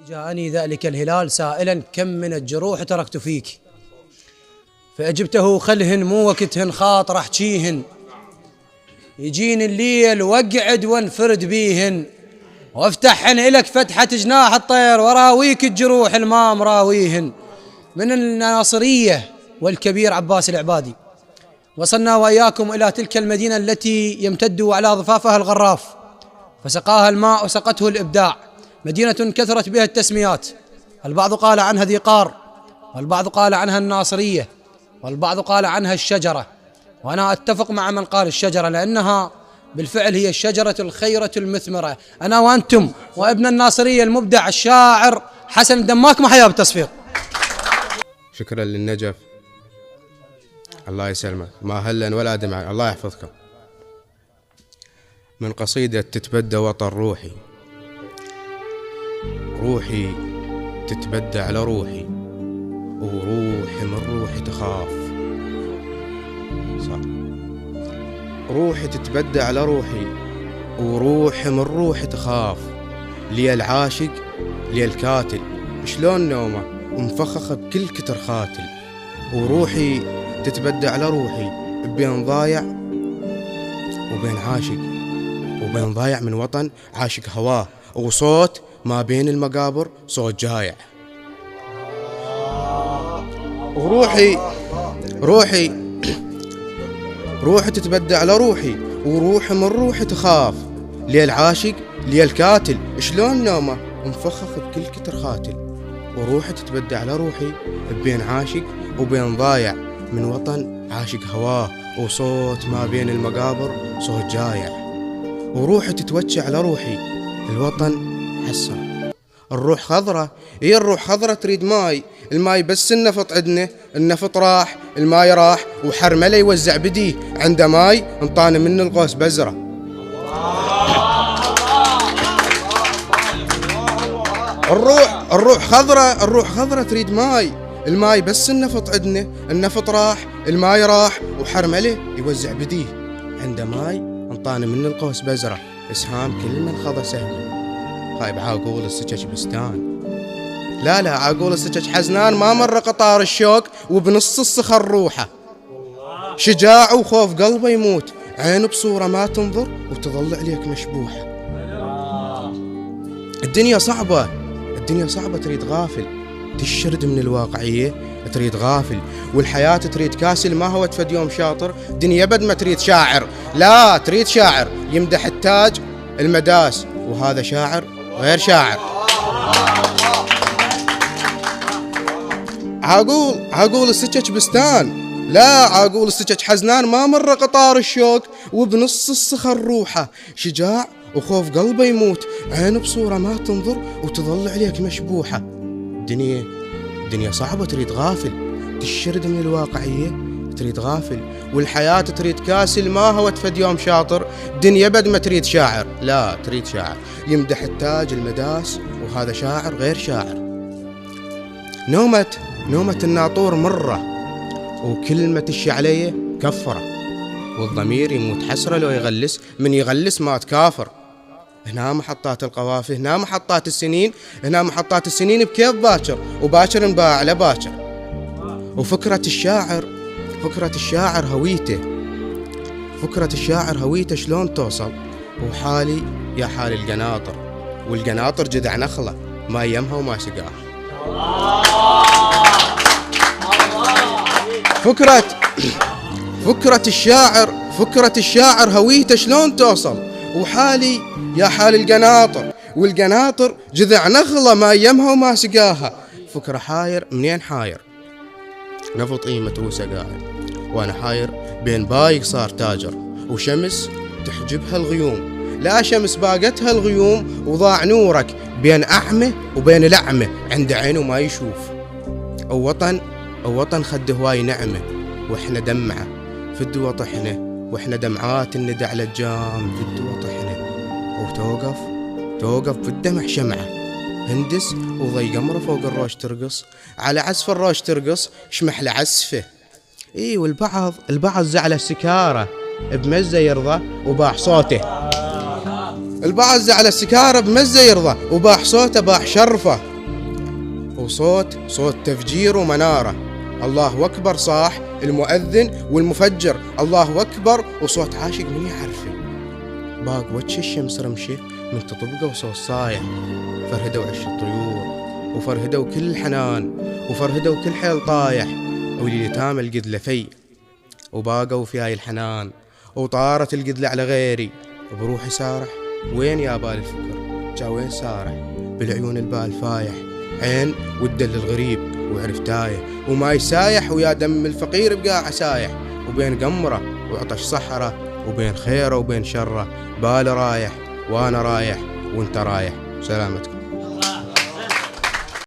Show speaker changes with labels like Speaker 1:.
Speaker 1: جاءني ذلك الهلال سائلا كم من الجروح تركت فيك، فأجبته خلهن مو وقتهن خاطر أحجيهن، يجيني الليل واقعد وانفرد بيهن، وافتحهن إلك فتحة جناح الطير وراويك الجروح الما مراويهن. من الناصرية والكبير عباس العبادي. وصلنا وإياكم إلى تلك المدينة التي يمتد على ضفافها الغراف، فسقاها الماء وسقته الإبداع، مدينة كثرت بها التسميات، البعض قال عنها ذي قار، والبعض قال عنها الناصرية، والبعض قال عنها الشجرة، وأنا أتفق مع من قال الشجرة، لأنها بالفعل هي الشجرة الخيرة المثمرة. أنا وأنتم وابن الناصرية المبدع الشاعر حسن الدماك محيا بالتصفيق.
Speaker 2: شكرا للنجف، الله يسلمك، ما هلا ولا دمع، الله يحفظكم. من قصيدة تتبدى وطن روحي. روحي تتبدى على روحي، وروحي من روحي تخاف. صح. روحي تتبدى على روحي، وروحي من روحي تخاف. لي العاشق لي الكاتل، شلون نومه ومفخخ بكل كتر خاتل. وروحي تتبدى على روحي، بين ضايع وبين عاشق، وبين ضايع من وطن عاشق هواه، وصوت ما بين المقابر صوت جايع. وروحي روحي تتبدى على روحي، وروحي من روحي تخاف. لي العاشق لي الكاتل، شلون نومه ومفخخ بكل كتر خاتل. وروحي تتبدى على روحي، بين عاشق وبين ضايع من وطن عاشق هواه، وصوت ما بين المقابر صوت جايع. وروحي تتوجه على روحي، الوطن حسن. الروح خضرة، الروح خضرة تريد ماي، الماي بس النفط عدنا، النفط راح، الماي راح، وحرمله يوزع بديه، عنده ماي انطانا من القوس بزرة. الروح خضرة تريد ماي، الماي بس النفط عدنا، النفط راح، الماي راح، وحرمله يوزع بديه، عنده ماي انطانا من القوس بزرة. اسهام كل من خضى سهمه، خايب عاقول السجج بستان. لا عاقول السجج حزنان، ما مر قطار الشوق وبنص الصخر روحه. شجاع وخوف قلبه يموت، عينه بصورة ما تنظر وتظل عليك مشبوحة. الدنيا صعبة تريد غافل، تشرد من الواقعية تريد غافل، والحياة تريد كاسل، ما هو تفد يوم شاطر. دنيا بد ما تريد شاعر، لا تريد شاعر يمدح التاج المداس، وهذا شاعر غير شاعر. عاقول السجج بستان، لا عاقول السجج حزنان، ما مر قطار الشوق وبنص الصخر روحه. شجاع وخوف قلبه يموت، عينه بصورة ما تنظر وتظل عليك مشبوحة. الدنيا صعبة تريد غافل، تشرد من الواقعية تريد غافل، والحياة تريد كاسل، ما هو تفد يوم شاطر. دنيا بد ما تريد شاعر، لا تريد شاعر يمدح التاج المداس، وهذا شاعر غير شاعر. نومة الناطور مرة، وكلمة الشعلية كفرة، والضمير يموت حسرة لو يغلس، من يغلس مات كافر. هنا محطات القوافي، هنا محطات السنين، هنا محطات السنين بكيف باكر، وباكر انباع على باكر. وفكرة الشاعر هويته شلون توصل، وحالي يا حال القناطر، والقناطر جذع نخلة ما يمها وما سقاها. فكرة الشاعر هويته شلون توصل، وحالي يا حال القناطر، والقناطر جذع نخلة ما يمها وما سقاها. فكرة حاير منين حاير، نفطي متروسة قاعد، وانا حاير بين بايق صار تاجر، وشمس تحجبها الغيوم، لا شمس باقتها الغيوم، وضاع نورك بين أعمى وبين الأعمى، عند عينه ما يشوف. ووطن خد هواي نعمة، واحنا دمعة في الدوا طحنا، واحنا دمعات الندى على الجام في الدوا طحنا. وتوقف في الدمع شمعة، هندس وضي قمرة فوق الروش ترقص، على عزف الروش ترقص، شمح لعزفه. والبعض زعل السكارة بمزة يرضى وباح صوته، البعض زعل السكارة بمزة يرضى وباح صوته باح شرفه. وصوت تفجير ومنارة. الله أكبر صاح المؤذن والمفجر، الله أكبر، وصوت عاشق من يعرفه. باق وجه الشمس رمشه من تطبقه وصوت صايح، فرهدوا عش الطيور وفرهدوا كل حنان وفرهدوا كل حيل طايح، واليتامى القدلة في وباقوا في هاي الحنان، وطارت القدلة على غيري بروحي سارح. وين يا بال الفكر جا وين سارح؟ بالعيون البال فايح، عين والدل الغريب وعرف تايه، وما يسايح ويا دم الفقير بقاع سايح، وبين قمره وعطش صحره وبين خيره وبين شره، بال رايح وانا رايح وانت رايح. سلامتكم.